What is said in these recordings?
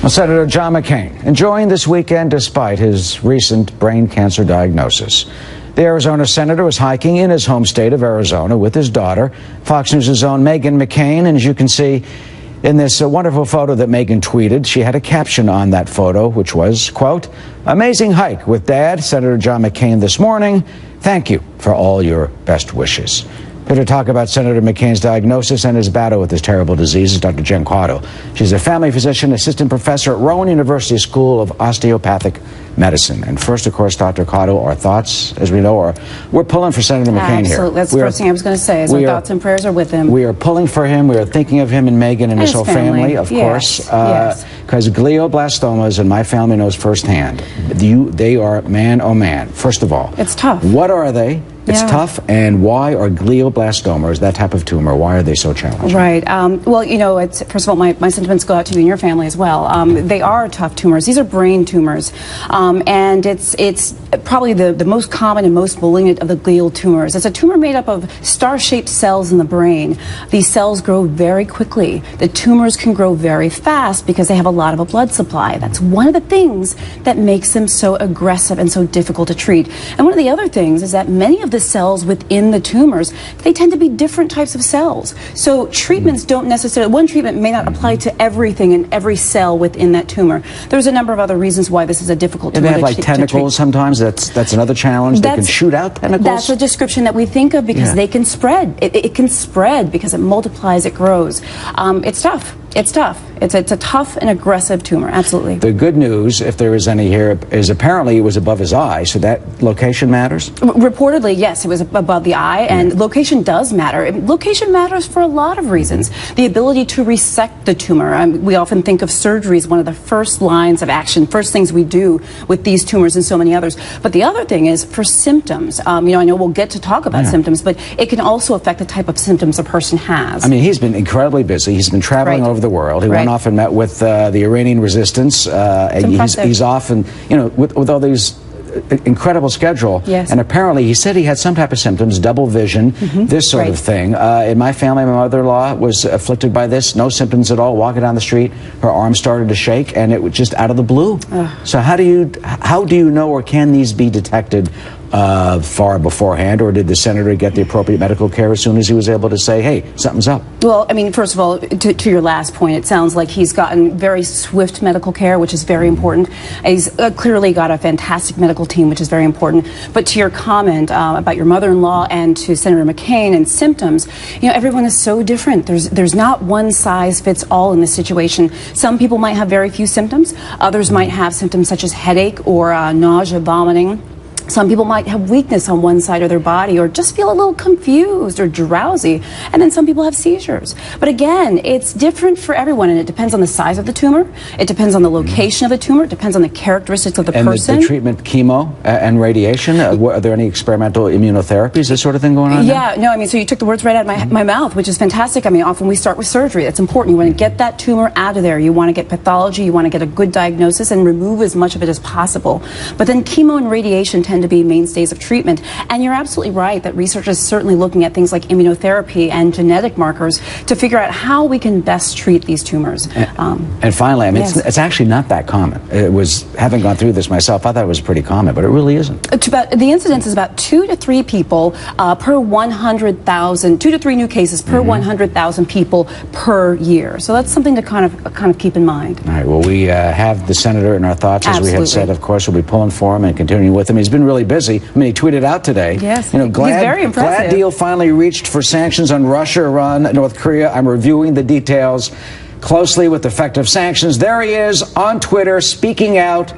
Well, Senator John McCain enjoying this weekend despite his recent brain cancer diagnosis. The Arizona senator was hiking in his home state of Arizona with his daughter, Fox News' own Meghan McCain. And as you can see in this wonderful photo that Meghan tweeted, she had a caption on that photo, which was, quote, "Amazing hike with Dad, Senator John McCain this morning. Thank you for all your best wishes." Here to talk about Senator McCain's diagnosis and his battle with this terrible disease is Dr. Jen Caudle. She's a family physician, assistant professor at Rowan University School of Osteopathic Medicine. And first, of course, Dr. Caudle, our thoughts, as we know, are we're pulling for Senator McCain here. Absolutely. That's the first thing I was going to say, is our thoughts and prayers are with him. We are pulling for him. We are thinking of him and Meghan and his whole family, of course. Because glioblastomas, and my family knows firsthand, they are, man, oh man. First of all, it's tough. What are they? It's tough, and why are glioblastomas, that type of tumor, why are they so challenging? Right. Well, you know, first of all, my sentiments go out to you and your family as well. They are tough tumors. These are brain tumors, and it's probably the most common and most malignant of the glial tumors. It's a tumor made up of star-shaped cells in the brain. These cells grow very quickly. The tumors can grow very fast because they have a lot of a blood supply. That's one of the things that makes them so aggressive and so difficult to treat. And one of the other things is that many of the cells within the tumors, they tend to be different types of cells. So treatments don't necessarily, one treatment may not apply to everything in every cell within that tumor. There's a number of other reasons why this is a difficult tumor to treat. They have like tentacles sometimes. That's another challenge. They can shoot out tentacles. That's a description that we think of because they can spread. It can spread because it multiplies, it grows. It's tough. It's tough. It's a tough and aggressive tumor, absolutely. The good news, if there is any here, is apparently it was above his eye, so that location matters? Reportedly, yes, it was above the eye, and location does matter. Location matters for a lot of reasons. The ability to resect the tumor. We often think of surgery as one of the first lines of action, first things we do with these tumors and so many others. But the other thing is for symptoms. You know, I know we'll get to talk about symptoms, but it can also affect the type of symptoms a person has. I mean, he's been incredibly busy. He's been traveling over the world. He went off and met with the Iranian resistance. He's off, and you know, with all these incredible schedule. And apparently, he said he had some type of symptoms, double vision, this sort of thing. In my family, my mother-in-law was afflicted by this. No symptoms at all. Walking down the street, her arm started to shake, and it was just out of the blue. So how do you know, or can these be detected far beforehand, or did the senator get the appropriate medical care as soon as he was able to say, hey, something's up? Well, I mean, first of all, to your last point, it sounds like he's gotten very swift medical care, which is very important. He's clearly got a fantastic medical team, which is very important. But to your comment about your mother-in-law and to Senator McCain and symptoms, you know, everyone is so different. There's not one size fits all in this situation. Some people might have very few symptoms. Others might have symptoms such as headache or nausea, vomiting. Some people might have weakness on one side of their body or just feel a little confused or drowsy. And then some people have seizures. But again, it's different for everyone, and it depends on the size of the tumor. It depends on the location of the tumor. It depends on the characteristics of the person. And the treatment, chemo and radiation, are there any experimental immunotherapies, this sort of thing going on? Yeah, no, I mean, so you took the words right out of my mouth, which is fantastic. I mean, often we start with surgery. That's important. You want to get that tumor out of there. You want to get pathology. You want to get a good diagnosis and remove as much of it as possible. But then chemo and radiation tend to be mainstays of treatment. And you're absolutely right that research is certainly looking at things like immunotherapy and genetic markers to figure out how we can best treat these tumors. And finally, I mean, it's actually not that common. It was, having gone through this myself, I thought it was pretty common, but it really isn't. The incidence is about 2 to 3 people per 100,000, 2 to 3 new cases per 100,000 people per year. So that's something to kind of keep in mind. All right, well, we have the senator in our thoughts, as we had said. Of course, we'll be pulling for him and continuing with him. He's been really busy. I mean, he tweeted out today. Yes, you know, he's very impressive. Glad deal finally reached for sanctions on Russia, Iran, North Korea. I'm reviewing the details closely with effective sanctions. There he is on Twitter speaking out,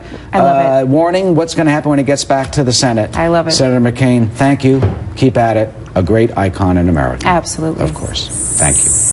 warning what's going to happen when he gets back to the Senate. I love it. Senator McCain, thank you. Keep at it. A great icon in America. Absolutely. Of course. Thank you.